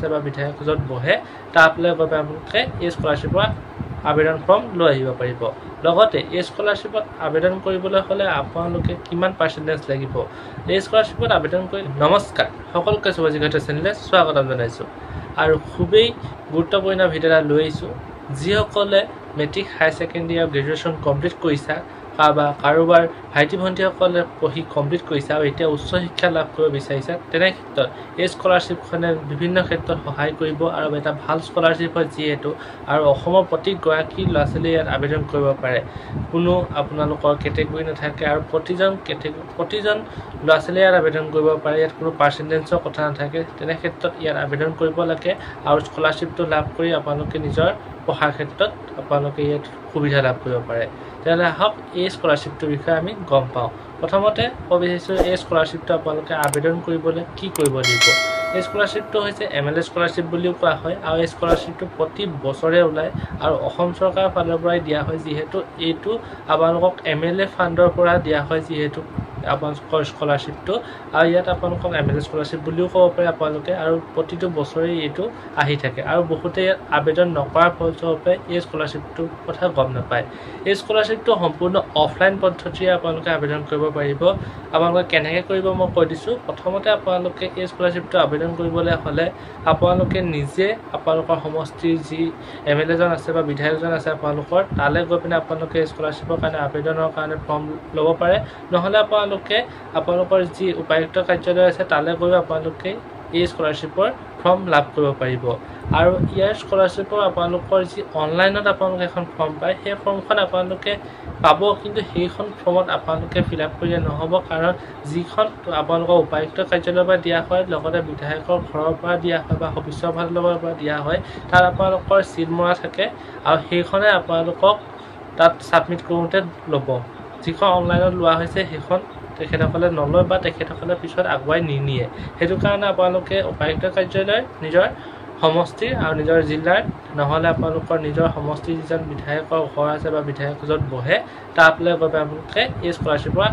আছে বা বিধায়ক য'ত বহে তালৈ গৈ আপোনালোকে এই স্কলাৰশ্বিপৰ আবেদন ফৰ্ম লৈ আহিব পাৰিব লগতে এই স্কলাৰশ্বিপত আবেদন কৰিবলৈ হ'লে আপোনালোকে কিমান পাৰ্চেন্টেজ লাগিব এই স্কলাৰশ্বিপত আবেদন কৰি নমস্কাৰ সকলোকে শুভজিগত চেনেলে স্বাগতম জনাইছো আৰু খুবেই গুৰুত্বপূৰ্ণ ভিডিঅ' এটা লৈ আহিছো যিসকলে মেট্ৰিক হায়াৰ ছেকেণ্ডাৰী আৰু গ্ৰেজুৱেশ্যন কমপ্লিট কৰিছা বা কাৰোবাৰ ভাইটি ভণ্টিসকলে পঢ়ি কমপ্লিট কৰিছে আৰু এতিয়া উচ্চ শিক্ষা লাভ কৰিব বিচাৰিছে তেনে ক্ষেত্ৰত এই স্কলাৰশ্বিপখনে বিভিন্ন ক্ষেত্ৰত সহায় কৰিব আৰু এটা ভাল স্কলাৰশ্বিপ হয় যিহেতু আৰু অসমৰ প্ৰতিগৰাকী ল'ৰা ছোৱালীয়ে ইয়াত আবেদন কৰিব পাৰে কোনো আপোনালোকৰ কেটেগৰী নাথাকে আৰু প্ৰতিজন ল'ৰা ছোৱালীয়ে ইয়াত আবেদন কৰিব পাৰে ইয়াত কোনো পাৰ্চেণ্টেজৰ কথা নাথাকে তেনে ক্ষেত্ৰত ইয়াত আবেদন কৰিব লাগে আৰু স্কলাৰশ্বিপটো লাভ কৰি আপোনালোকে নিজৰ পঢ়াৰ ক্ষেত্ৰত আপোনালোকে ইয়াত সুবিধা লাভ কৰিব পাৰে তেনে হওক এই স্কলাৰশ্বিপটোৰ বিষয়ে আমি গম পাওঁ প্ৰথমতে ক'ব বিচাৰিছোঁ এই স্কলাৰশ্বিপটো আপোনালোকে আবেদন কৰিবলৈ কি কৰিব লাগিব এই স্কলাৰশ্বিপটো হৈছে MLA স্কলাৰশ্বিপ বুলিও কোৱা হয় আৰু এই স্কলাৰশ্বিপটো প্ৰতি বছৰে ওলায় আৰু অসম চৰকাৰৰ ফালৰ পৰাই দিয়া হয় যিহেতু এইটো আপোনালোকক MLA ফাণ্ডৰ পৰা দিয়া হয় যিহেতু আপোনালোকৰ স্কলাৰশ্বিপটো আৰু ইয়াত আপোনালোকক MLA স্কলাৰশ্বিপ বুলিও ক'ব পাৰে আপোনালোকে আৰু প্ৰতিটো বছৰেই এইটো আহি থাকে আৰু বহুতে ইয়াত আবেদন নকৰাৰ ফলস্বৰূপে এই স্কলাৰশ্বিপটোৰ কথা গম নাপায় এই স্কলাৰশ্বিপটো সম্পূৰ্ণ অফলাইন পদ্ধতিৰে আপোনালোকে আবেদন কৰিব পাৰিব আপোনালোকে কেনেকৈ কৰিব মই কৈ দিছোঁ প্ৰথমতে আপোনালোকে এই স্কলাৰশ্বিপটো আবেদন কৰিবলৈ হ'লে আপোনালোকে নিজে আপোনালোকৰ সমষ্টিৰ যি MLA জন আছে বা বিধায়কজন আছে আপোনালোকৰ তালৈ গৈ পিনে আপোনালোকে স্কলাৰশ্বিপৰ কাৰণে আবেদনৰ কাৰণে ফৰ্ম ল'ব পাৰে নহ'লে আপোনালোকৰ যি উপায়ুক্ত কাৰ্যালয় আছে তালৈ গৈ আপোনালোকে এই স্কলাৰশ্বিপৰ ফৰ্ম লাভ কৰিব পাৰিব আৰু ইয়াৰ স্কলাৰশ্বিপৰ আপোনালোকৰ যি অনলাইনত আপোনালোকে এখন ফৰ্ম পায় সেই ফৰ্মখন আপোনালোকে পাব কিন্তু সেইখন ফৰ্মত আপোনালোকে ফিল আপ কৰিলে নহ'ব কাৰণ যিখন আপোনালোকৰ উপায়ুক্ত কাৰ্যালয়ৰ পৰা দিয়া হয় লগতে বিধায়কৰ ঘৰৰ পৰা দিয়া হয় বা অফিচৰ ফালৰ পৰা দিয়া হয় তাত আপোনালোকৰ চিল মৰা থাকে আৰু সেইখনে আপোনালোকক তাত ছাবমিট কৰোঁতে ল'ব যিখন অনলাইনত লোৱা হৈছে সেইখন তেখেতসকলে নলয় বা তেখেতসকলে পিছত আগুৱাই নিনিয়ে সেইটো কাৰণে আপোনালোকে উপায়ুক্ত কাৰ্যালয় নিজৰ সমষ্টিৰ আৰু নিজৰ জিলাৰ নহ'লে আপোনালোকৰ নিজৰ সমষ্টিৰ যিজন বিধায়কৰ ঘৰ আছে বা বিধায়ক য'ত বহে তালৈ গৈ আপোনালোকে এই স্কলাৰশ্বিপৰ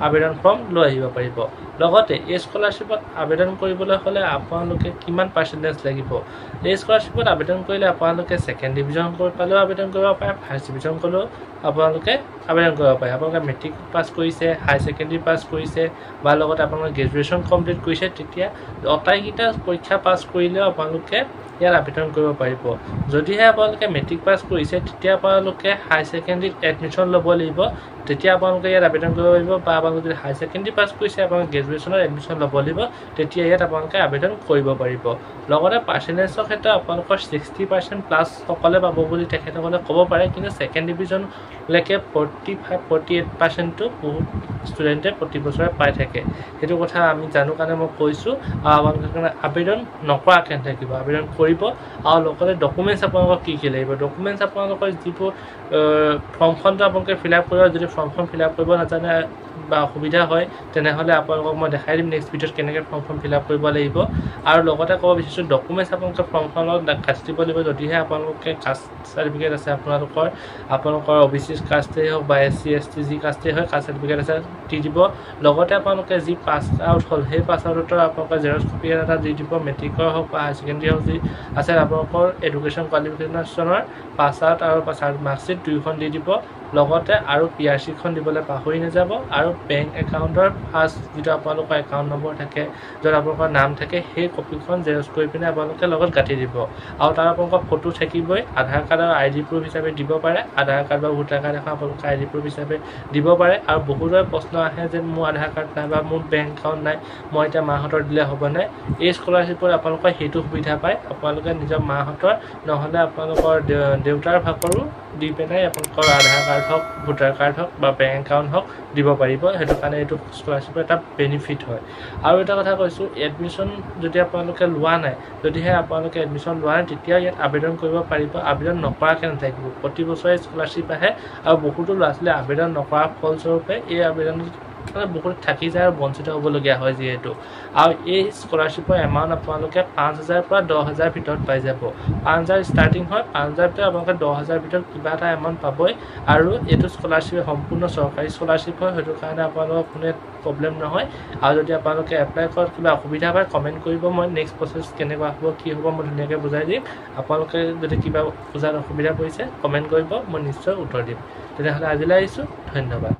আবেদন ফৰ্ম লৈ আহিব পাৰিব লগতে এই স্কলাৰশ্বিপত আবেদন কৰিবলৈ হ'লে আপোনালোকে কিমান পাৰ্চেন্টেজ লাগিব এই স্কলাৰশ্বিপত আবেদন কৰিলে আপোনালোকে ছেকেণ্ড ডিভিজন পালেও আবেদন কৰিব পাৰে ফাৰ্ষ্ট ডিভিজন কৰিলেও আপোনালোকে আবেদন কৰিব পাৰে আপোনালোকে মেট্ৰিক পাছ কৰিছে হায়াৰ ছেকেণ্ডেৰী পাছ কৰিছে বা লগতে আপোনালোকে গ্ৰেজুৱেশ্যন কমপ্লিট কৰিছে তেতিয়া আটাইকেইটা পৰীক্ষা পাছ কৰিলেও আপোনালোকে ইয়াত আবেদন কৰিব পাৰিব যদিহে আপোনালোকে মেট্ৰিক পাছ কৰিছে তেতিয়া আপোনালোকে হায়াৰ ছেকেণ্ডেৰীত এডমিশ্যন ল'ব লাগিব তেতিয়া আপোনালোকে ইয়াত আবেদন কৰিব পাৰিব বা আপোনালোকে যদি হায়াৰ ছেকেণ্ডেৰী পাছ কৰিছে আপোনালোকে গ্ৰেজুৱেশ্যনত এডমিশ্যন ল'ব লাগিব তেতিয়া ইয়াত আপোনালোকে আবেদন কৰিব পাৰিব লগতে পাৰ্চেণ্টেজৰ ক্ষেত্ৰত আপোনালোকৰ 60% প্লাছ সকলে পাব বুলি তেখেতসকলে ক'ব পাৰে কিন্তু ছেকেণ্ড ডিভিজনলৈকে 45-48%টো বহুত ষ্টুডেণ্টে প্ৰতি বছৰে পাই থাকে সেইটো কথা আমি জানো কাৰণে মই কৈছোঁ আৰু আপোনালোকে আবেদন নকৰাকৈ নাথাকিব আবেদন কৰিব আৰু লগতে ডকুমেণ্টছ আপোনালোকৰ কি লাগিব ডকুমেণ্টছ আপোনালোকৰ যিবোৰ ফৰ্মখনটো আপোনালোকে ফিল আপ কৰিব যদি ফৰ্মখন ফিল আপ কৰিব নাজানে বা অসুবিধা হয় তেনেহ'লে আপোনালোকক মই দেখাই দিম নেক্সট ভিডিঅ'ত কেনেকৈ ফৰ্মখন ফিল আপ কৰিব লাগিব আৰু লগতে ক'ব বিচাৰিছোঁ ডকুমেণ্টছ আপোনালোকে ফৰ্মখনত কাষ্ট দিব লাগিব যদিহে আপোনালোকে কাষ্ট চাৰ্টিফিকেট আছে আপোনালোকৰ OBC কাষ্টেই হওক বা SC ST যি কাষ্টেই হয় কাষ্ট চাৰ্টিফিকেট আছে দি দিব লগতে আপোনালোকে যি পাছ আউট হ'ল সেই পাছ আউটৰ আপোনালোকে জেৰক্স কপি এটা দি দিব মেট্ৰিকৰ হওক বা হায়াৰ ছেকেণ্ডেৰী হওক যি আছে আপোনালোকৰ এডুকেশ্যন কোৱালিফিকেশ্যনৰ পাছ আউট আৰু মাৰ্কশ্বিট দুয়োখন দি দিব লগতে আৰু PRC-খন দিবলৈ পাহৰি নাযাব আৰু বেংক একাউণ্টৰ ফাৰ্ষ্ট যিটো আপোনালোকৰ একাউণ্ট নম্বৰ থাকে য'ত আপোনালোকৰ নাম থাকে সেই কপিখন জেৰক্স কৰি পিনে আপোনালোকে লগত গাঁঠি দিব আৰু তাৰ আপোনালোকৰ ফটো থাকিবই আধাৰ কাৰ্ড আৰু ID প্ৰুফ হিচাপে দিব পাৰে আধাৰ কাৰ্ড বা ভোটাৰ কাৰ্ড এখন আপোনালোকে ID প্ৰুফ হিচাপে দিব পাৰে আৰু বহুতৰে প্ৰশ্ন আহে যে মোৰ আধাৰ কাৰ্ড নাই বা মোৰ বেংক একাউণ্ট নাই মই এতিয়া মাহঁতৰ দিলে হ'ব নাই এই স্কলাৰশ্বিপত আপোনালোকে সেইটো সুবিধা পায় আপোনালোকে নিজৰ মাহঁতৰ নহ'লে আপোনালোকৰ দেউতাৰ ভাগৰো দি পেলাই আপোনালোকৰ আধাৰ কাৰ্ড হওক ভোটাৰ কাৰ্ড হওক বা বেংক একাউণ্ট হওক দিব পাৰিব সেইটো কাৰণে এইটো স্কলাৰশ্বিপৰ এটা বেনিফিট হয় আৰু এটা কথা কৈছোঁ এডমিশ্যন যদি আপোনালোকে লোৱা নাই যদিহে আপোনালোকে এডমিশ্যন লোৱা নাই তেতিয়া ইয়াত আবেদন কৰিব পাৰিব আবেদন নকৰাকৈ নাথাকিব প্ৰতি বছৰে স্কলাৰশ্বিপ আহে আৰু বহুতো ল'ৰা ছোৱালীয়ে আবেদন নকৰাৰ ফলস্বৰূপে এই আবেদন মানে বহুত থাকি যায় আৰু বঞ্চিত হ'বলগীয়া হয় যিহেতু আৰু এই স্কলাৰশ্বিপৰ এমাউণ্ট আপোনালোকে 5,000 পৰা 10,000 ভিতৰত পাই যাব 5,000 ষ্টাৰ্টিং হয় 5,000 ভিতৰত আপোনালোকে 10,000 ভিতৰত কিবা এটা এমাউণ্ট পাবই আৰু এইটো স্কলাৰশ্বিপ সম্পূৰ্ণ চৰকাৰী স্কলাৰশ্বিপ হয় সেইটো কাৰণে আপোনালোকৰ কোনো প্ৰব্লেম নহয় আৰু যদি আপোনালোকে এপ্লাই কৰাত কিবা অসুবিধা পায় কমেণ্ট কৰিব মই নেক্সট প্ৰচেছ কেনেকুৱা হ'ব কি হ'ব মই ধুনীয়াকৈ বুজাই দিম আপোনালোকে যদি কিবা বুজাত অসুবিধা পৰিছে কমেণ্ট কৰিব মই নিশ্চয় উত্তৰ দিম তেতিয়াহ'লে আজিলৈ আহিছোঁ ধন্যবাদ